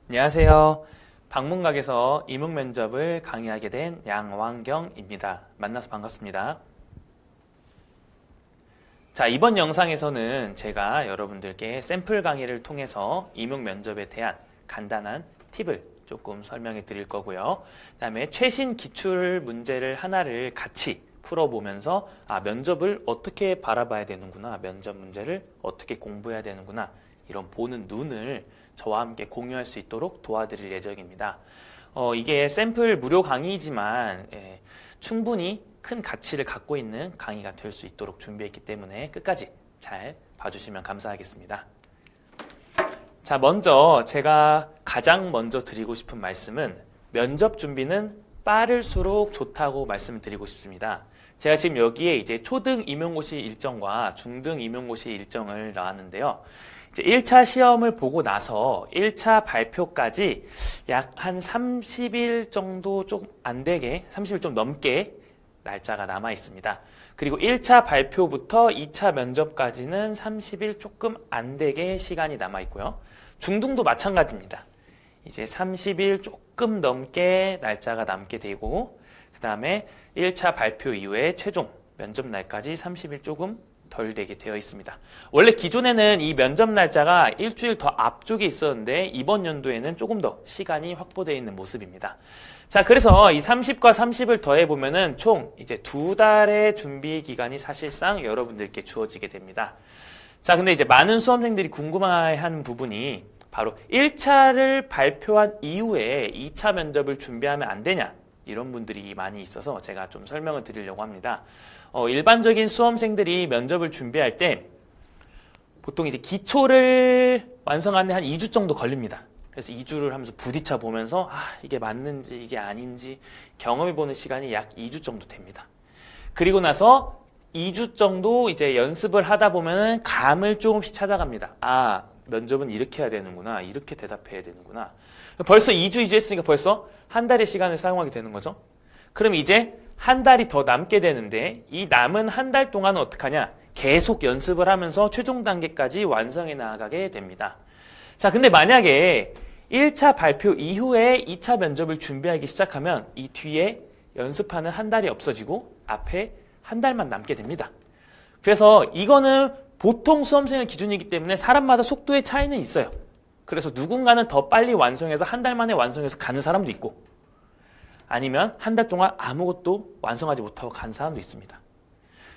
안녕하세요. 방문각에서 이문면접을 강의하게 된 양왕경입니다. 만나서 반갑습니다. 자, 이번 영상에서는 제가 여러분들께 샘플 강의를 통해서 이문면접에 대한 간단한 팁을 조금 설명해 드릴 거고요. 그 다음에 최신 기출 문제를 하나를 같이 풀어보면서 면접을 어떻게 바라봐야 되는구나, 면접 문제를 어떻게 공부해야 되는구나, 이런 보는 눈을 저와 함께 공유할 수 있도록 도와드릴 예정입니다. 이게 샘플 무료 강의이지만 충분히 큰 가치를 갖고 있는 강의가 될 수 있도록 준비했기 때문에 끝까지 잘 봐주시면 감사하겠습니다. 자, 먼저 제가 가장 먼저 드리고 싶은 말씀은 면접 준비는 빠를수록 좋다고 말씀을 드리고 싶습니다. 제가 지금 여기에 이제 초등 임용고시 일정과 중등 임용고시 일정을 나왔는데요. 이제 1차 시험을 보고 나서 1차 발표까지 약 한 30일 정도 좀 안 되게, 30일 좀 넘게 날짜가 남아 있습니다. 그리고 1차 발표부터 2차 면접까지는 30일 조금 안 되게 시간이 남아 있고요. 중등도 마찬가지입니다. 이제 30일 조금 넘게 날짜가 남게 되고, 그 다음에 1차 발표 이후에 최종 면접 날까지 30일 조금 덜 되게 되어 있습니다. 원래 기존에는 이 면접 날짜가 일주일 더 앞쪽에 있었는데 이번 연도에는 조금 더 시간이 확보되어 있는 모습입니다. 자, 그래서 이 30과 30을 더해 보면은 총 이제 2달의 준비 기간이 사실상 여러분들께 주어지게 됩니다. 자, 근데 이제 많은 수험생들이 궁금해하는 부분이 바로 1차를 발표한 이후에 2차 면접을 준비하면 안 되냐, 이런 분들이 많이 있어서 제가 좀 설명을 드리려고 합니다. 일반적인 수험생들이 면접을 준비할 때 보통 이제 기초를 완성하는 한 2주 정도 걸립니다. 그래서 2주를 하면서 부딪혀 보면서 이게 맞는지 이게 아닌지 경험해 보는 시간이 약 2주 정도 됩니다. 그리고 나서 2주 정도 이제 연습을 하다 보면은 감을 조금씩 찾아갑니다. 면접은 이렇게 해야 되는구나, 이렇게 대답해야 되는구나. 벌써 2주 했으니까 벌써 한 달의 시간을 사용하게 되는 거죠. 그럼 이제 한 달이 더 남게 되는데 이 남은 한 달 동안은 어떡하냐? 계속 연습을 하면서 최종 단계까지 완성해 나가게 됩니다. 자, 근데 만약에 1차 발표 이후에 2차 면접을 준비하기 시작하면 이 뒤에 연습하는 한 달이 없어지고 앞에 한 달만 남게 됩니다. 그래서 이거는 보통 수험생의 기준이기 때문에 사람마다 속도의 차이는 있어요. 그래서 누군가는 더 빨리 완성해서 한 달 만에 완성해서 가는 사람도 있고, 아니면 한 달 동안 아무것도 완성하지 못하고 간 사람도 있습니다.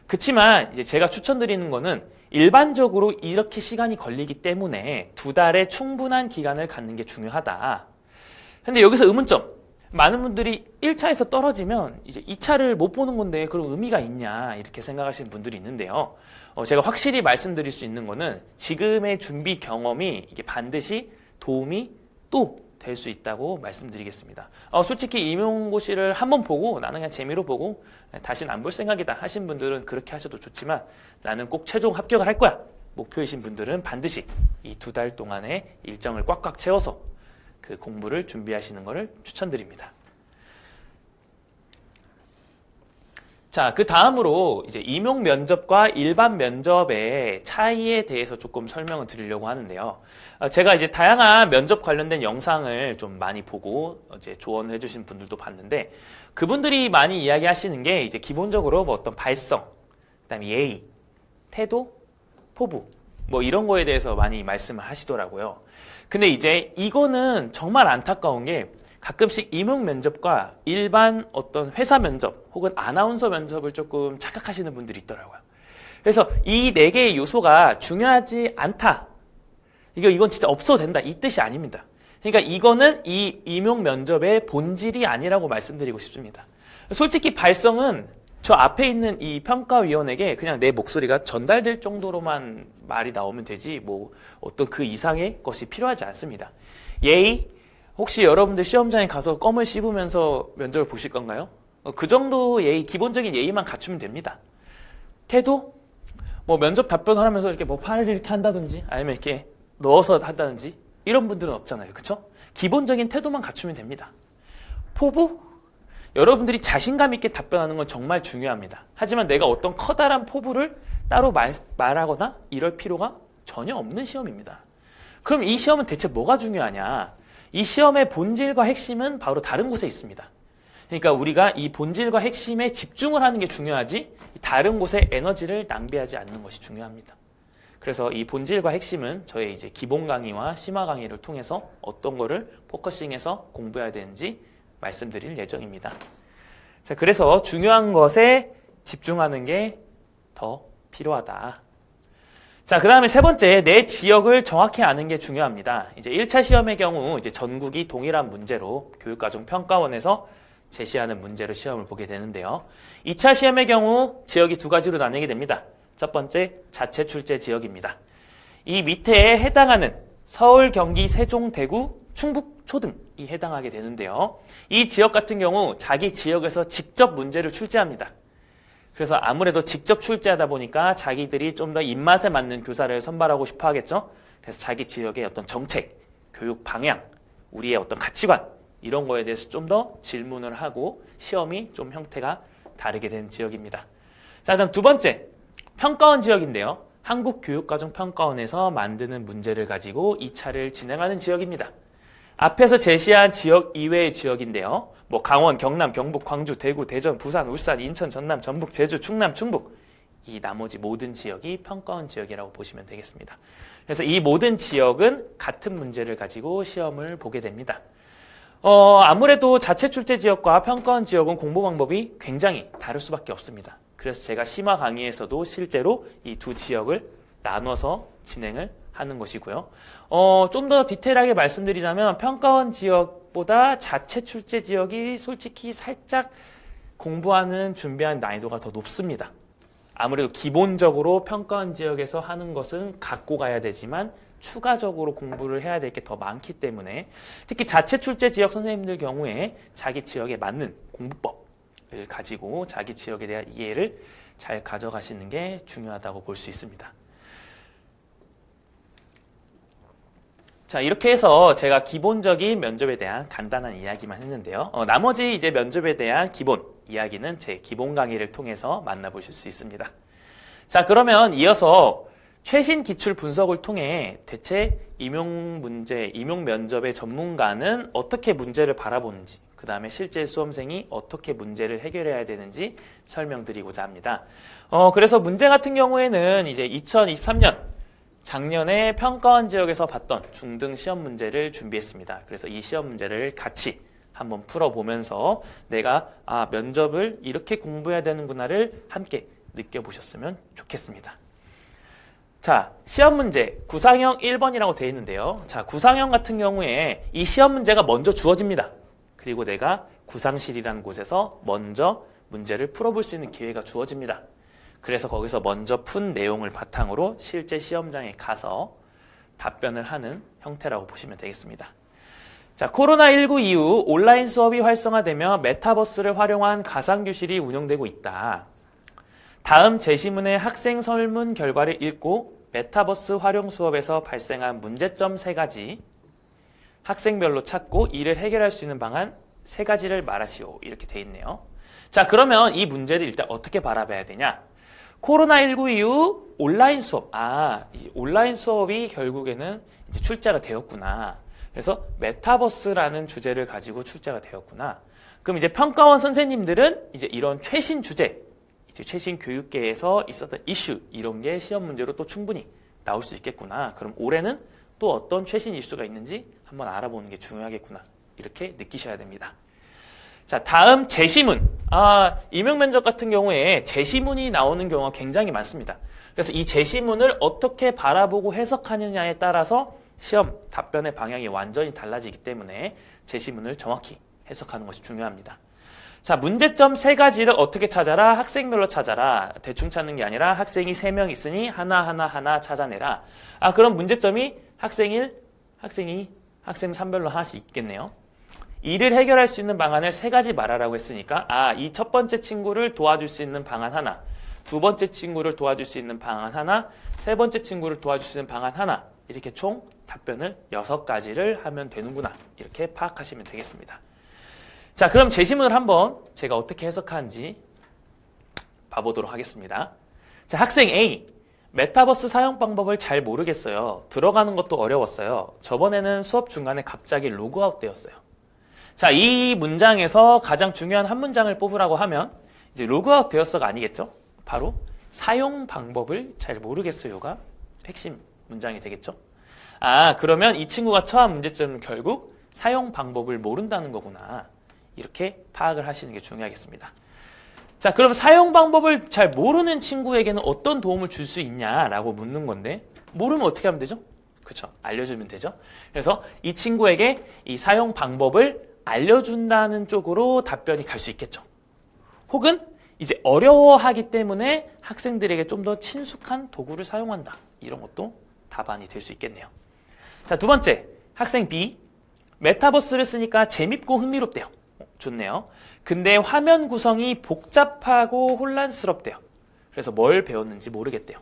그렇지만 이제 제가 추천드리는 거는 일반적으로 이렇게 시간이 걸리기 때문에 2달의 충분한 기간을 갖는 게 중요하다. 근데 여기서 의문점. 많은 분들이 1차에서 떨어지면 이제 2차를 못 보는 건데 그럼 의미가 있냐, 이렇게 생각하시는 분들이 있는데요. 제가 확실히 말씀드릴 수 있는 거는 지금의 준비 경험이 이게 반드시 도움이 또 될 수 있다고 말씀드리겠습니다. 솔직히 임용고시를 한번 보고 나는 그냥 재미로 보고 다시는 안 볼 생각이다 하신 분들은 그렇게 하셔도 좋지만, 나는 꼭 최종 합격을 할 거야 목표이신 분들은 반드시 이 2달 동안의 일정을 꽉꽉 채워서 그 공부를 준비하시는 것을 추천드립니다. 자, 그 다음으로 이제 임용 면접과 일반 면접의 차이에 대해서 조금 설명을 드리려고 하는데요. 제가 이제 다양한 면접 관련된 영상을 좀 많이 보고 이제 조언을 해주신 분들도 봤는데, 그분들이 많이 이야기하시는 게 이제 기본적으로 뭐 어떤 발성, 그다음에 예의, 태도, 포부, 뭐 이런 거에 대해서 많이 말씀을 하시더라고요. 근데 이제 이거는 정말 안타까운 게 가끔씩 임용 면접과 일반 어떤 회사 면접 혹은 아나운서 면접을 조금 착각하시는 분들이 있더라고요. 그래서 이 4개의 요소가 중요하지 않다, 이건 진짜 없어도 된다, 이 뜻이 아닙니다. 그러니까 이거는 이 임용 면접의 본질이 아니라고 말씀드리고 싶습니다. 솔직히 발성은 저 앞에 있는 이 평가위원에게 그냥 내 목소리가 전달될 정도로만 말이 나오면 되지 뭐 어떤 그 이상의 것이 필요하지 않습니다. 예의, 혹시 여러분들 시험장에 가서 껌을 씹으면서 면접을 보실 건가요? 그 정도 예의, 기본적인 예의만 갖추면 됩니다. 태도? 뭐 면접 답변을 하면서 이렇게 뭐 팔을 이렇게 한다든지 아니면 이렇게 넣어서 한다든지 이런 분들은 없잖아요. 그쵸? 기본적인 태도만 갖추면 됩니다. 포부? 여러분들이 자신감 있게 답변하는 건 정말 중요합니다. 하지만 내가 어떤 커다란 포부를 따로 말하거나 이럴 필요가 전혀 없는 시험입니다. 그럼 이 시험은 대체 뭐가 중요하냐? 이 시험의 본질과 핵심은 바로 다른 곳에 있습니다. 그러니까 우리가 이 본질과 핵심에 집중을 하는 게 중요하지 다른 곳에 에너지를 낭비하지 않는 것이 중요합니다. 그래서 이 본질과 핵심은 저의 이제 기본 강의와 심화 강의를 통해서 어떤 거를 포커싱해서 공부해야 되는지 말씀드릴 예정입니다. 자, 그래서 중요한 것에 집중하는 게 더 필요하다. 자, 그 다음에 세 번째, 내 지역을 정확히 아는 게 중요합니다. 이제 1차 시험의 경우 이제 전국이 동일한 문제로 교육과정평가원에서 제시하는 문제로 시험을 보게 되는데요. 2차 시험의 경우 지역이 두 가지로 나뉘게 됩니다. 첫 번째, 자체 출제 지역입니다. 이 밑에 해당하는 서울, 경기, 세종, 대구, 충북, 초등이 해당하게 되는데요. 이 지역 같은 경우 자기 지역에서 직접 문제를 출제합니다. 그래서 아무래도 직접 출제하다 보니까 자기들이 좀 더 입맛에 맞는 교사를 선발하고 싶어 하겠죠. 그래서 자기 지역의 어떤 정책, 교육 방향, 우리의 어떤 가치관 이런 거에 대해서 좀 더 질문을 하고 시험이 좀 형태가 다르게 된 지역입니다. 자, 다음 두 번째, 평가원 지역인데요. 한국교육과정평가원에서 만드는 문제를 가지고 2차를 진행하는 지역입니다. 앞에서 제시한 지역 이외의 지역인데요. 뭐 강원, 경남, 경북, 광주, 대구, 대전, 부산, 울산, 인천, 전남, 전북, 제주, 충남, 충북 이 나머지 모든 지역이 평가원 지역이라고 보시면 되겠습니다. 그래서 이 모든 지역은 같은 문제를 가지고 시험을 보게 됩니다. 아무래도 자체 출제 지역과 평가원 지역은 공부 방법이 굉장히 다를 수밖에 없습니다. 그래서 제가 심화 강의에서도 실제로 이 두 지역을 나눠서 진행을 하는 것이고요. 좀 더 디테일하게 말씀드리자면 평가원 지역보다 자체 출제 지역이 솔직히 살짝 공부하는 준비하는 난이도가 더 높습니다. 아무래도 기본적으로 평가원 지역에서 하는 것은 갖고 가야 되지만 추가적으로 공부를 해야 될 게 더 많기 때문에 특히 자체 출제 지역 선생님들 경우에 자기 지역에 맞는 공부법을 가지고 자기 지역에 대한 이해를 잘 가져가시는 게 중요하다고 볼 수 있습니다. 자, 이렇게 해서 제가 기본적인 면접에 대한 간단한 이야기만 했는데요. 나머지 이제 면접에 대한 기본 이야기는 제 기본 강의를 통해서 만나보실 수 있습니다. 자, 그러면 이어서 최신 기출 분석을 통해 대체 임용 문제, 임용 면접의 전문가는 어떻게 문제를 바라보는지, 그 다음에 실제 수험생이 어떻게 문제를 해결해야 되는지 설명드리고자 합니다. 그래서 문제 같은 경우에는 이제 2023년 작년에 평가원 지역에서 봤던 중등 시험 문제를 준비했습니다. 그래서 이 시험 문제를 같이 한번 풀어보면서 내가 면접을 이렇게 공부해야 되는구나를 함께 느껴보셨으면 좋겠습니다. 자, 시험 문제 구상형 1번이라고 되어 있는데요. 자, 구상형 같은 경우에 이 시험 문제가 먼저 주어집니다. 그리고 내가 구상실이라는 곳에서 먼저 문제를 풀어볼 수 있는 기회가 주어집니다. 그래서 거기서 먼저 푼 내용을 바탕으로 실제 시험장에 가서 답변을 하는 형태라고 보시면 되겠습니다. 자, 코로나19 이후 온라인 수업이 활성화되며 메타버스를 활용한 가상교실이 운영되고 있다. 다음 제시문의 학생 설문 결과를 읽고 메타버스 활용 수업에서 발생한 문제점 3가지, 학생별로 찾고 이를 해결할 수 있는 방안 3가지를 말하시오. 이렇게 돼 있네요. 자, 그러면 이 문제를 일단 어떻게 바라봐야 되냐? 코로나19 이후 온라인 수업, 이 온라인 수업이 결국에는 이제 출제가 되었구나. 그래서 메타버스라는 주제를 가지고 출제가 되었구나. 그럼 이제 평가원 선생님들은 이제 이런 최신 주제, 이제 최신 교육계에서 있었던 이슈, 이런 게 시험 문제로 또 충분히 나올 수 있겠구나. 그럼 올해는 또 어떤 최신 이슈가 있는지 한번 알아보는 게 중요하겠구나. 이렇게 느끼셔야 됩니다. 자, 다음 제시문. 임용 면접 같은 경우에 제시문이 나오는 경우가 굉장히 많습니다. 그래서 이 제시문을 어떻게 바라보고 해석하느냐에 따라서 시험 답변의 방향이 완전히 달라지기 때문에 제시문을 정확히 해석하는 것이 중요합니다. 자, 문제점 3가지를 어떻게 찾아라? 학생별로 찾아라. 대충 찾는 게 아니라 학생이 3명 있으니 하나 찾아내라. 그럼 문제점이 학생 1, 학생 2, 학생 3별로 하나씩 있겠네요. 이를 해결할 수 있는 방안을 3가지 말하라고 했으니까 이 첫 번째 친구를 도와줄 수 있는 방안 하나, 두 번째 친구를 도와줄 수 있는 방안 하나, 세 번째 친구를 도와줄 수 있는 방안 하나, 이렇게 총 답변을 6가지를 하면 되는구나. 이렇게 파악하시면 되겠습니다. 자, 그럼 제시문을 한번 제가 어떻게 해석하는지 봐보도록 하겠습니다. 자, 학생 A, 메타버스 사용 방법을 잘 모르겠어요. 들어가는 것도 어려웠어요. 저번에는 수업 중간에 갑자기 로그아웃 되었어요. 자, 이 문장에서 가장 중요한 한 문장을 뽑으라고 하면 이제 로그아웃 되었어가 아니겠죠? 바로 사용 방법을 잘 모르겠어요가 핵심 문장이 되겠죠? 아, 그러면 이 친구가 처한 문제점은 결국 사용 방법을 모른다는 거구나. 이렇게 파악을 하시는 게 중요하겠습니다. 자, 그럼 사용 방법을 잘 모르는 친구에게는 어떤 도움을 줄 수 있냐라고 묻는 건데, 모르면 어떻게 하면 되죠? 그렇죠. 알려주면 되죠. 그래서 이 친구에게 이 사용 방법을 알려준다는 쪽으로 답변이 갈 수 있겠죠. 혹은 이제 어려워하기 때문에 학생들에게 좀 더 친숙한 도구를 사용한다. 이런 것도 답안이 될 수 있겠네요. 자, 두 번째, 학생 B. 메타버스를 쓰니까 재밌고 흥미롭대요. 좋네요. 근데 화면 구성이 복잡하고 혼란스럽대요. 그래서 뭘 배웠는지 모르겠대요.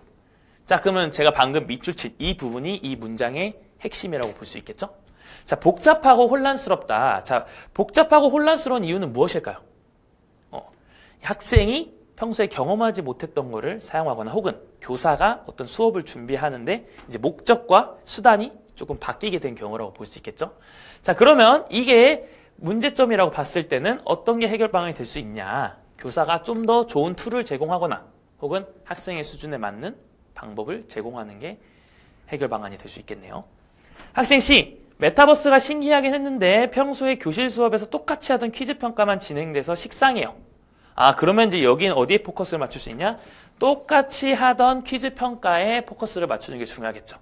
자, 그러면 제가 방금 밑줄 친 이 부분이 이 문장의 핵심이라고 볼 수 있겠죠? 자, 복잡하고 혼란스럽다. 자, 복잡하고 혼란스러운 이유는 무엇일까요? 학생이 평소에 경험하지 못했던 거를 사용하거나 혹은 교사가 어떤 수업을 준비하는데 이제 목적과 수단이 조금 바뀌게 된 경우라고 볼 수 있겠죠? 자, 그러면 이게 문제점이라고 봤을 때는 어떤 게 해결 방안이 될 수 있냐? 교사가 좀 더 좋은 툴을 제공하거나 혹은 학생의 수준에 맞는 방법을 제공하는 게 해결 방안이 될 수 있겠네요. 학생 C, 메타버스가 신기하긴 했는데 평소에 교실 수업에서 똑같이 하던 퀴즈 평가만 진행돼서 식상해요. 아, 그러면 이제 여기는 어디에 포커스를 맞출 수 있냐? 똑같이 하던 퀴즈 평가에 포커스를 맞추는 게 중요하겠죠.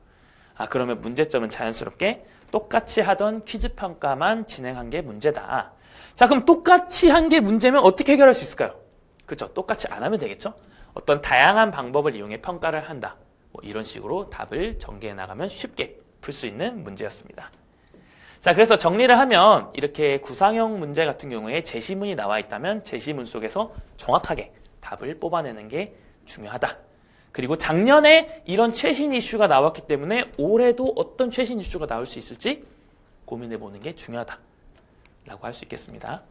아, 그러면 문제점은 자연스럽게 똑같이 하던 퀴즈 평가만 진행한 게 문제다. 자, 그럼 똑같이 한 게 문제면 어떻게 해결할 수 있을까요? 그렇죠. 똑같이 안 하면 되겠죠. 어떤 다양한 방법을 이용해 평가를 한다. 뭐 이런 식으로 답을 전개해 나가면 쉽게 풀 수 있는 문제였습니다. 자, 그래서 정리를 하면 이렇게 구상형 문제 같은 경우에 제시문이 나와 있다면 제시문 속에서 정확하게 답을 뽑아내는 게 중요하다. 그리고 작년에 이런 최신 이슈가 나왔기 때문에 올해도 어떤 최신 이슈가 나올 수 있을지 고민해 보는 게 중요하다 라고 할 수 있겠습니다.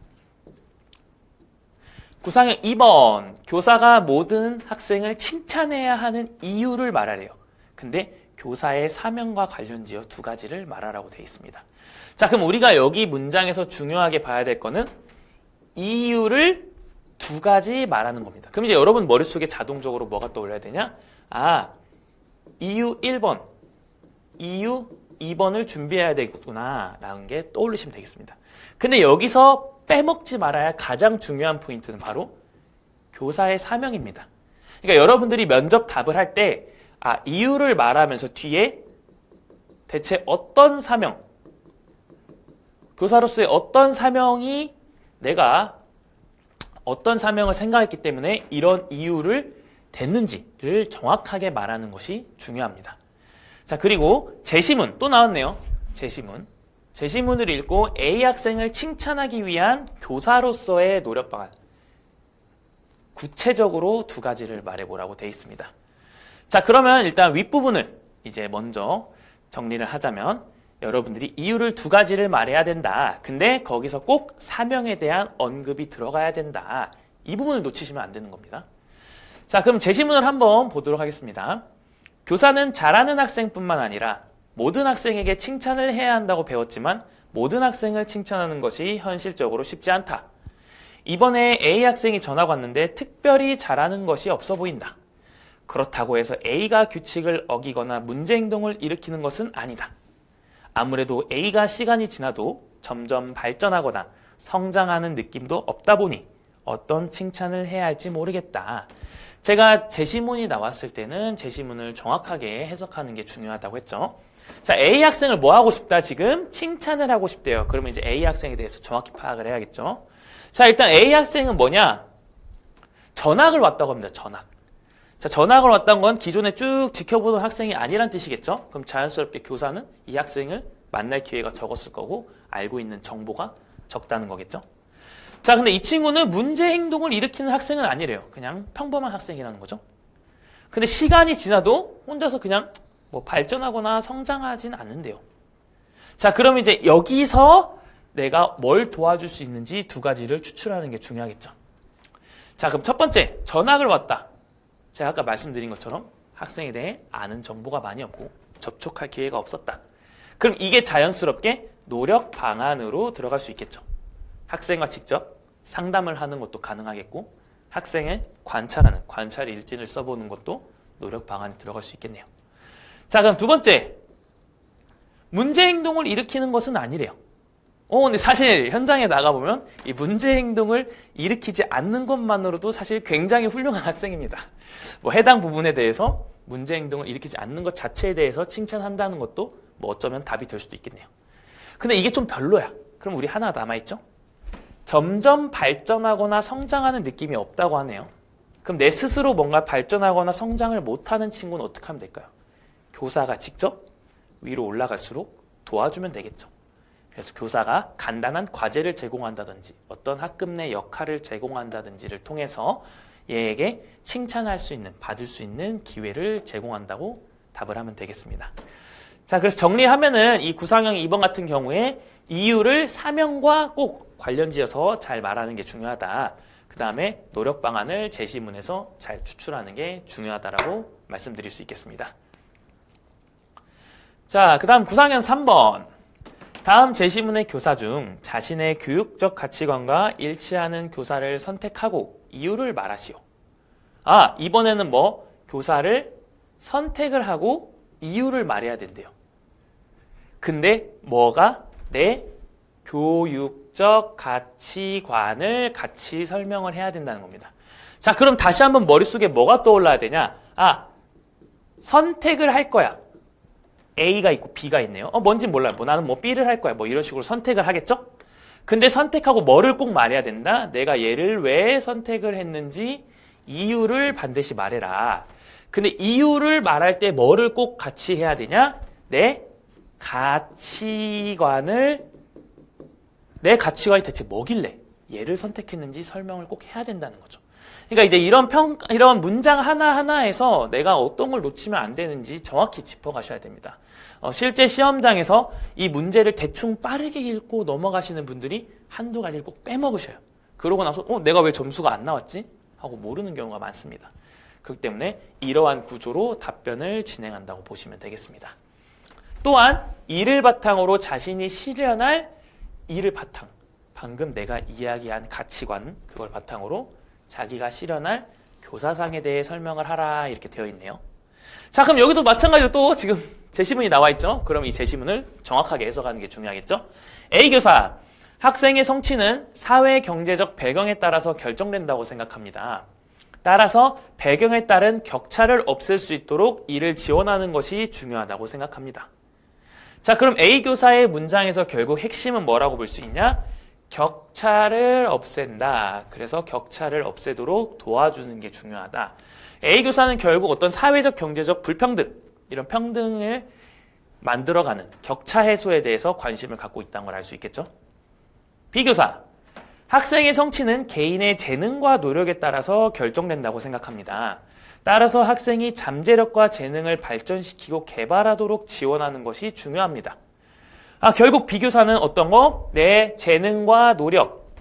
구상형 2번, 교사가 모든 학생을 칭찬해야 하는 이유를 말하래요. 근데 교사의 사명과 관련지어 두 가지를 말하라고 되어 있습니다. 자, 그럼 우리가 여기 문장에서 중요하게 봐야 될 거는 이유를 두 가지 말하는 겁니다. 그럼 이제 여러분 머릿속에 자동적으로 뭐가 떠올려야 되냐? 아, 이유 1번, 이유 2번을 준비해야 되겠구나 라는 게 떠올리시면 되겠습니다. 근데 여기서 빼먹지 말아야 할 가장 중요한 포인트는 바로 교사의 사명입니다. 그러니까 여러분들이 면접 답을 할 때 이유를 말하면서 뒤에 대체 어떤 사명, 교사로서의 어떤 사명이 내가 어떤 사명을 생각했기 때문에 이런 이유를 댔는지를 정확하게 말하는 것이 중요합니다. 자, 그리고 제시문 또 나왔네요. 제시문을 읽고 A 학생을 칭찬하기 위한 교사로서의 노력 방안. 구체적으로 두 가지를 말해보라고 되어 있습니다. 자, 그러면 일단 윗부분을 이제 먼저 정리를 하자면 여러분들이 이유를 두 가지를 말해야 된다. 근데 거기서 꼭 사명에 대한 언급이 들어가야 된다. 이 부분을 놓치시면 안 되는 겁니다. 자, 그럼 제시문을 한번 보도록 하겠습니다. 교사는 잘하는 학생뿐만 아니라 모든 학생에게 칭찬을 해야 한다고 배웠지만 모든 학생을 칭찬하는 것이 현실적으로 쉽지 않다. 이번에 A 학생이 전화가 왔는데 특별히 잘하는 것이 없어 보인다. 그렇다고 해서 A가 규칙을 어기거나 문제 행동을 일으키는 것은 아니다. 아무래도 A가 시간이 지나도 점점 발전하거나 성장하는 느낌도 없다 보니 어떤 칭찬을 해야 할지 모르겠다. 제가 제시문이 나왔을 때는 제시문을 정확하게 해석하는 게 중요하다고 했죠. 자, A 학생을 뭐 하고 싶다? 지금 칭찬을 하고 싶대요. 그러면 이제 A 학생에 대해서 정확히 파악을 해야겠죠. 자, 일단 A 학생은 뭐냐? 전학을 왔다고 합니다. 전학. 자, 전학을 왔다는 건 기존에 쭉 지켜보던 학생이 아니란 뜻이겠죠. 그럼 자연스럽게 교사는 이 학생을 만날 기회가 적었을 거고 알고 있는 정보가 적다는 거겠죠. 자, 근데 이 친구는 문제 행동을 일으키는 학생은 아니래요. 그냥 평범한 학생이라는 거죠. 근데 시간이 지나도 혼자서 그냥 뭐 발전하거나 성장하진 않는데요. 자, 그럼 이제 여기서 내가 뭘 도와줄 수 있는지 두 가지를 추출하는 게 중요하겠죠. 자, 그럼 첫 번째, 전학을 왔다. 제가 아까 말씀드린 것처럼 학생에 대해 아는 정보가 많이 없고 접촉할 기회가 없었다. 그럼 이게 자연스럽게 노력 방안으로 들어갈 수 있겠죠. 학생과 직접 상담을 하는 것도 가능하겠고 학생의 관찰하는 관찰 일진을 써보는 것도 노력 방안에 들어갈 수 있겠네요. 자, 그럼 두 번째, 문제 행동을 일으키는 것은 아니래요. 근데 사실 현장에 나가보면 이 문제 행동을 일으키지 않는 것만으로도 사실 굉장히 훌륭한 학생입니다. 뭐 해당 부분에 대해서 문제 행동을 일으키지 않는 것 자체에 대해서 칭찬한다는 것도 뭐 어쩌면 답이 될 수도 있겠네요. 근데 이게 좀 별로야. 그럼 우리 하나 남아있죠? 점점 발전하거나 성장하는 느낌이 없다고 하네요. 그럼 내 스스로 뭔가 발전하거나 성장을 못하는 친구는 어떻게 하면 될까요? 교사가 직접 위로 올라갈수록 도와주면 되겠죠. 그래서 교사가 간단한 과제를 제공한다든지 어떤 학급 내 역할을 제공한다든지를 통해서 얘에게 칭찬할 수 있는, 받을 수 있는 기회를 제공한다고 답을 하면 되겠습니다. 자, 그래서 정리하면은 이 구상형 2번 같은 경우에 이유를 사명과 꼭 관련지어서 잘 말하는 게 중요하다. 그 다음에 노력 방안을 제시문에서 잘 추출하는 게 중요하다라고 말씀드릴 수 있겠습니다. 자, 그 다음 구상형 3번. 다음 제시문의 교사 중 자신의 교육적 가치관과 일치하는 교사를 선택하고 이유를 말하시오. 이번에는 교사를 선택을 하고 이유를 말해야 된대요. 근데 뭐가 내 교육적 가치관을 같이 설명을 해야 된다는 겁니다. 자, 그럼 다시 한번 머릿속에 뭐가 떠올라야 되냐? 선택을 할 거야. A가 있고 B가 있네요. 뭔진 몰라요. 나는 B를 할 거야. 이런 식으로 선택을 하겠죠? 근데 선택하고 뭐를 꼭 말해야 된다? 내가 얘를 왜 선택을 했는지 이유를 반드시 말해라. 근데 이유를 말할 때 뭐를 꼭 같이 해야 되냐? 내 가치관이 대체 뭐길래 얘를 선택했는지 설명을 꼭 해야 된다는 거죠. 그러니까 이제 이런 문장 하나하나에서 내가 어떤 걸 놓치면 안 되는지 정확히 짚어가셔야 됩니다. 실제 시험장에서 이 문제를 대충 빠르게 읽고 넘어가시는 분들이 한두 가지를 꼭 빼먹으셔요. 그러고 나서 내가 왜 점수가 안 나왔지? 하고 모르는 경우가 많습니다. 그렇기 때문에 이러한 구조로 답변을 진행한다고 보시면 되겠습니다. 또한 이를 바탕으로 자신이 실현할 방금 내가 이야기한 가치관, 그걸 바탕으로 자기가 실현할 교사상에 대해 설명을 하라 이렇게 되어 있네요. 자, 그럼 여기도 마찬가지로 또 지금 제시문이 나와 있죠. 그럼 이 제시문을 정확하게 해석하는 게 중요하겠죠. A 교사, 학생의 성취는 사회 경제적 배경에 따라서 결정된다고 생각합니다. 따라서 배경에 따른 격차를 없앨 수 있도록 이를 지원하는 것이 중요하다고 생각합니다. 자, 그럼 A 교사의 문장에서 결국 핵심은 뭐라고 볼 수 있냐? 격차를 없앤다. 그래서 격차를 없애도록 도와주는 게 중요하다. A 교사는 결국 어떤 사회적, 경제적 불평등, 이런 평등을 만들어가는 격차 해소에 대해서 관심을 갖고 있다는 걸 알 수 있겠죠. B 교사, 학생의 성취는 개인의 재능과 노력에 따라서 결정된다고 생각합니다. 따라서 학생이 잠재력과 재능을 발전시키고 개발하도록 지원하는 것이 중요합니다. 결국 B 교사는 어떤 거? 내 재능과 노력,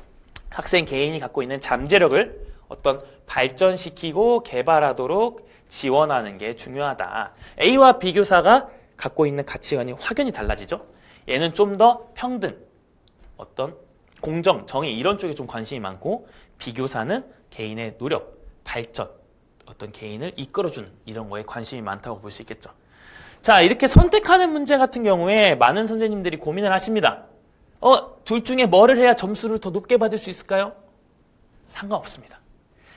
학생 개인이 갖고 있는 잠재력을 어떤 발전시키고 개발하도록 지원하는 게 중요하다. A와 B 교사가 갖고 있는 가치관이 확연히 달라지죠. 얘는 좀 더 평등, 어떤 공정, 정의 이런 쪽에 좀 관심이 많고 B 교사는 개인의 노력, 발전, 어떤 개인을 이끌어주는 이런 거에 관심이 많다고 볼 수 있겠죠. 자, 이렇게 선택하는 문제 같은 경우에 많은 선생님들이 고민을 하십니다. 둘 중에 뭐를 해야 점수를 더 높게 받을 수 있을까요? 상관없습니다.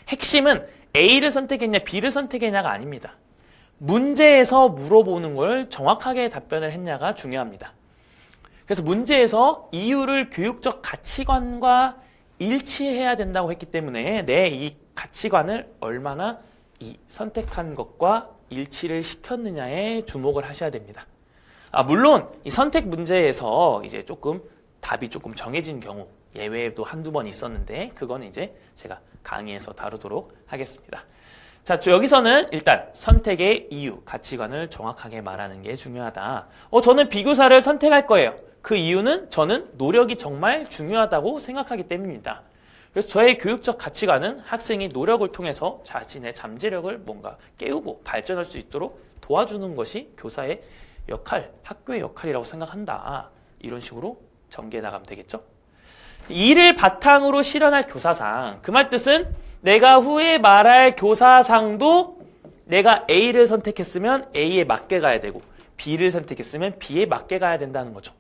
핵심은 A를 선택했냐 B를 선택했냐가 아닙니다. 문제에서 물어보는 걸 정확하게 답변을 했냐가 중요합니다. 그래서 문제에서 이유를 교육적 가치관과 일치해야 된다고 했기 때문에 내 이 가치관을 얼마나 이 선택한 것과 일치를 시켰느냐에 주목을 하셔야 됩니다. 물론 이 선택 문제에서 이제 조금 답이 조금 정해진 경우 예외도 한두 번 있었는데 그거는 이제 제가 강의에서 다루도록 하겠습니다. 자, 여기서는 일단 선택의 이유, 가치관을 정확하게 말하는 게 중요하다. 저는 B 교사를 선택할 거예요. 그 이유는 저는 노력이 정말 중요하다고 생각하기 때문입니다. 그래서 저의 교육적 가치관은 학생이 노력을 통해서 자신의 잠재력을 뭔가 깨우고 발전할 수 있도록 도와주는 것이 교사의 역할, 학교의 역할이라고 생각한다. 이런 식으로 전개해 나가면 되겠죠? 이를 바탕으로 실현할 교사상, 그 말 뜻은 내가 후에 말할 교사상도 내가 A를 선택했으면 A에 맞게 가야 되고 B를 선택했으면 B에 맞게 가야 된다는 거죠.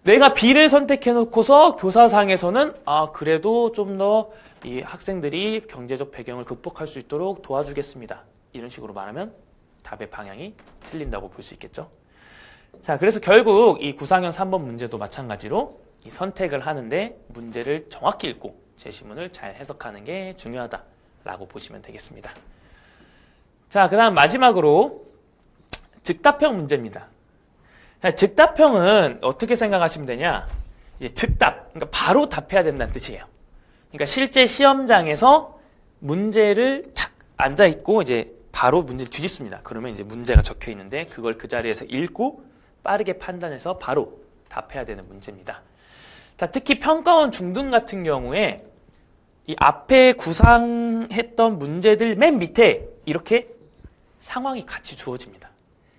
내가 B를 선택해놓고서 교사상에서는 그래도 좀 더 이 학생들이 경제적 배경을 극복할 수 있도록 도와주겠습니다. 이런 식으로 말하면 답의 방향이 틀린다고 볼 수 있겠죠. 자, 그래서 결국 이 구상형 3번 문제도 마찬가지로 이 선택을 하는데 문제를 정확히 읽고 제시문을 잘 해석하는 게 중요하다라고 보시면 되겠습니다. 자, 그 다음 마지막으로 즉답형 문제입니다. 즉답형은 어떻게 생각하시면 되냐? 즉답, 그러니까 바로 답해야 된다는 뜻이에요. 그러니까 실제 시험장에서 문제를 탁 앉아 있고 이제 바로 문제를 뒤집습니다. 그러면 이제 문제가 적혀 있는데 그걸 그 자리에서 읽고 빠르게 판단해서 바로 답해야 되는 문제입니다. 자, 특히 평가원 중등 같은 경우에 이 앞에 구상했던 문제들 맨 밑에 이렇게 상황이 같이 주어집니다.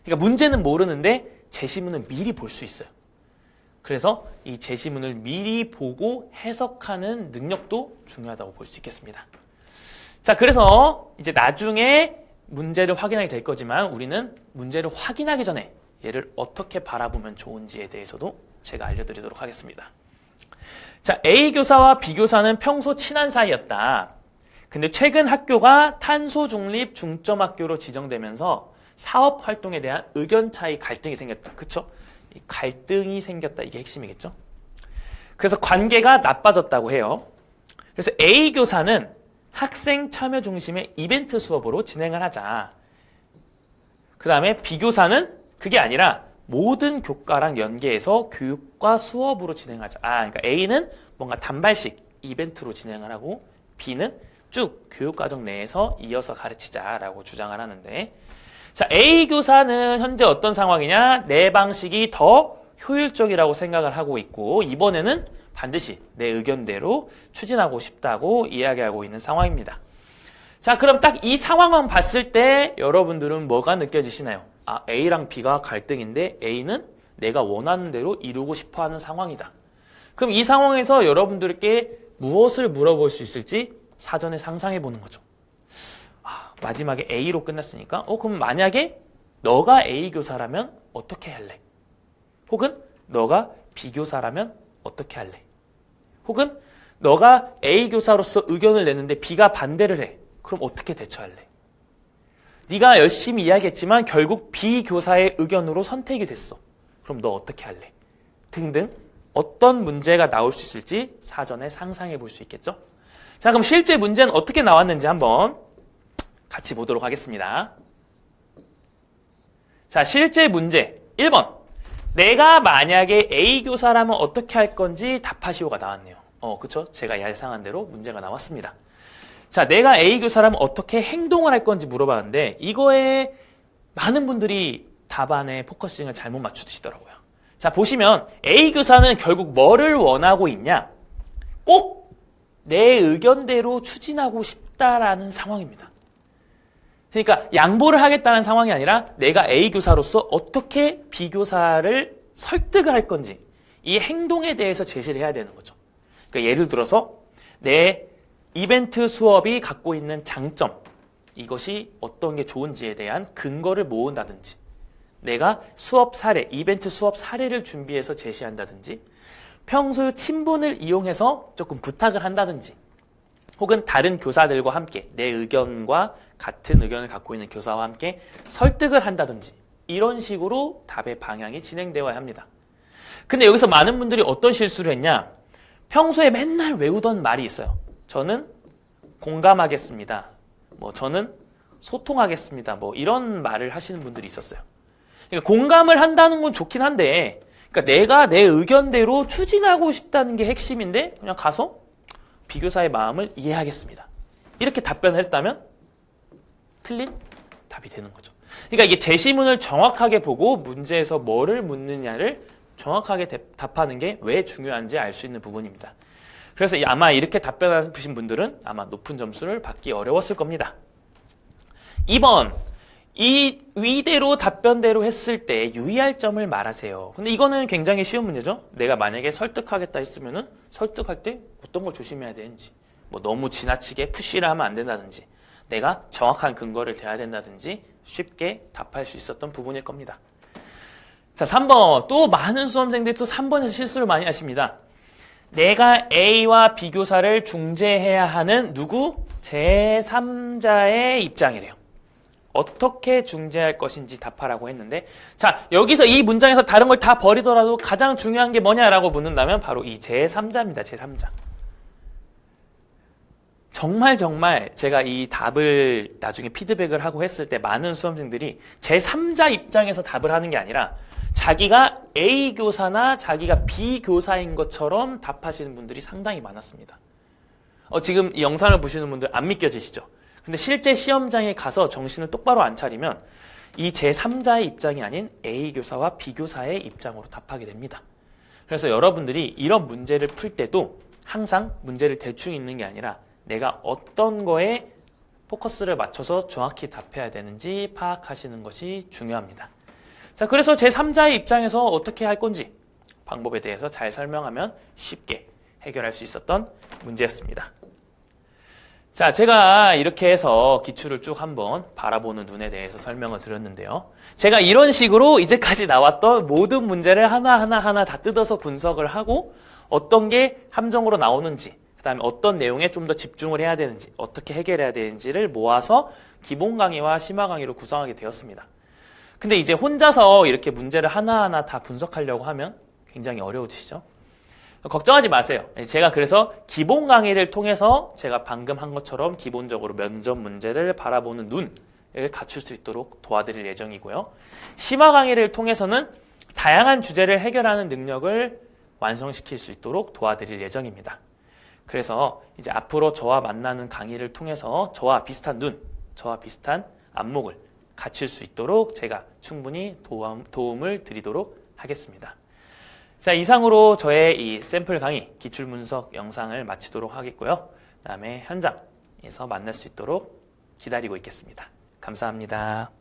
그러니까 문제는 모르는데 제시문은 미리 볼 수 있어요. 그래서 이 제시문을 미리 보고 해석하는 능력도 중요하다고 볼 수 있겠습니다. 자, 그래서 이제 나중에 문제를 확인하게 될 거지만 우리는 문제를 확인하기 전에 얘를 어떻게 바라보면 좋은지에 대해서도 제가 알려드리도록 하겠습니다. 자, A 교사와 B 교사는 평소 친한 사이였다. 근데 최근 학교가 탄소 중립 중점 학교로 지정되면서 사업 활동에 대한 의견 차이 갈등이 생겼다. 그쵸? 이 갈등이 생겼다. 이게 핵심이겠죠? 그래서 관계가 나빠졌다고 해요. 그래서 A 교사는 학생 참여 중심의 이벤트 수업으로 진행을 하자. 그 다음에 B 교사는 그게 아니라 모든 교과랑 연계해서 교육과 수업으로 진행하자. 그러니까 A는 뭔가 단발식 이벤트로 진행을 하고 B는 쭉 교육과정 내에서 이어서 가르치자라고 주장을 하는데, 자, A 교사는 현재 어떤 상황이냐? 내 방식이 더 효율적이라고 생각을 하고 있고 이번에는 반드시 내 의견대로 추진하고 싶다고 이야기하고 있는 상황입니다. 자, 그럼 딱 이 상황만 봤을 때 여러분들은 뭐가 느껴지시나요? A랑 B가 갈등인데 A는 내가 원하는 대로 이루고 싶어하는 상황이다. 그럼 이 상황에서 여러분들께 무엇을 물어볼 수 있을지 사전에 상상해 보는 거죠. 마지막에 A로 끝났으니까 그럼 만약에 너가 A 교사라면 어떻게 할래? 혹은 너가 B 교사라면 어떻게 할래? 혹은 너가 A 교사로서 의견을 내는데 B가 반대를 해. 그럼 어떻게 대처할래? 네가 열심히 이야기했지만 결국 B 교사의 의견으로 선택이 됐어. 그럼 너 어떻게 할래? 등등 어떤 문제가 나올 수 있을지 사전에 상상해 볼 수 있겠죠? 자, 그럼 실제 문제는 어떻게 나왔는지 한번 같이 보도록 하겠습니다. 자, 실제 문제 1번. 내가 만약에 A 교사라면 어떻게 할 건지 답하시오가 나왔네요. 그쵸? 제가 예상한 대로 문제가 나왔습니다. 자, 내가 A 교사라면 어떻게 행동을 할 건지 물어봤는데 이거에 많은 분들이 답안에 포커싱을 잘못 맞추시더라고요. 자, 보시면 A 교사는 결국 뭐를 원하고 있냐? 꼭 내 의견대로 추진하고 싶다라는 상황입니다. 그러니까 양보를 하겠다는 상황이 아니라 내가 A 교사로서 어떻게 B 교사를 설득을 할 건지 이 행동에 대해서 제시를 해야 되는 거죠. 그러니까 예를 들어서 내 이벤트 수업이 갖고 있는 장점, 이것이 어떤 게 좋은지에 대한 근거를 모은다든지 내가 수업 사례, 이벤트 수업 사례를 준비해서 제시한다든지 평소 친분을 이용해서 조금 부탁을 한다든지 혹은 다른 교사들과 함께 내 의견과 같은 의견을 갖고 있는 교사와 함께 설득을 한다든지 이런 식으로 답의 방향이 진행되어야 합니다. 근데 여기서 많은 분들이 어떤 실수를 했냐? 평소에 맨날 외우던 말이 있어요. 저는 공감하겠습니다. 저는 소통하겠습니다. 이런 말을 하시는 분들이 있었어요. 그러니까 공감을 한다는 건 좋긴 한데, 그러니까 내가 내 의견대로 추진하고 싶다는 게 핵심인데 그냥 가서 비교사의 마음을 이해하겠습니다. 이렇게 답변을 했다면 틀린 답이 되는 거죠. 그러니까 이게 제시문을 정확하게 보고 문제에서 뭐를 묻느냐를 정확하게 답하는 게 왜 중요한지 알 수 있는 부분입니다. 그래서 아마 이렇게 답변하신 분들은 아마 높은 점수를 받기 어려웠을 겁니다. 2번, 이 위대로 답변대로 했을 때 유의할 점을 말하세요. 근데 이거는 굉장히 쉬운 문제죠. 내가 만약에 설득하겠다 했으면은 설득할 때 어떤 걸 조심해야 되는지, 뭐 너무 지나치게 푸시를 하면 안 된다든지, 내가 정확한 근거를 대야 된다든지 쉽게 답할 수 있었던 부분일 겁니다. 자, 3번. 또 많은 수험생들이 또 3번에서 실수를 많이 하십니다. 내가 A와 B교사를 중재해야 하는 누구? 제3자의 입장이래요. 어떻게 중재할 것인지 답하라고 했는데, 자, 여기서 이 문장에서 다른 걸 다 버리더라도 가장 중요한 게 뭐냐라고 묻는다면 바로 이 제3자입니다. 제3자. 정말 제가 이 답을 나중에 피드백을 하고 했을 때 많은 수험생들이 제3자 입장에서 답을 하는 게 아니라 자기가 A 교사나 자기가 B 교사인 것처럼 답하시는 분들이 상당히 많았습니다. 지금 이 영상을 보시는 분들 안 믿겨지시죠? 근데 실제 시험장에 가서 정신을 똑바로 안 차리면 이 제3자의 입장이 아닌 A 교사와 B 교사의 입장으로 답하게 됩니다. 그래서 여러분들이 이런 문제를 풀 때도 항상 문제를 대충 읽는 게 아니라 내가 어떤 거에 포커스를 맞춰서 정확히 답해야 되는지 파악하시는 것이 중요합니다. 자, 그래서 제3자의 입장에서 어떻게 할 건지 방법에 대해서 잘 설명하면 쉽게 해결할 수 있었던 문제였습니다. 자, 제가 이렇게 해서 기출을 쭉 한번 바라보는 눈에 대해서 설명을 드렸는데요. 제가 이런 식으로 이제까지 나왔던 모든 문제를 하나하나 다 뜯어서 분석을 하고 어떤 게 함정으로 나오는지, 그 다음에 어떤 내용에 좀 더 집중을 해야 되는지, 어떻게 해결해야 되는지를 모아서 기본 강의와 심화 강의로 구성하게 되었습니다. 근데 이제 혼자서 이렇게 문제를 하나하나 다 분석하려고 하면 굉장히 어려워지시죠? 걱정하지 마세요. 제가 그래서 기본 강의를 통해서 제가 방금 한 것처럼 기본적으로 면접 문제를 바라보는 눈을 갖출 수 있도록 도와드릴 예정이고요. 심화 강의를 통해서는 다양한 주제를 해결하는 능력을 완성시킬 수 있도록 도와드릴 예정입니다. 그래서 이제 앞으로 저와 만나는 강의를 통해서 저와 비슷한 눈, 저와 비슷한 안목을 갖출 수 있도록 제가 충분히 도움을 드리도록 하겠습니다. 자, 이상으로 저의 이 샘플 강의 기출 분석 영상을 마치도록 하겠고요. 그다음에 현장에서 만날 수 있도록 기다리고 있겠습니다. 감사합니다.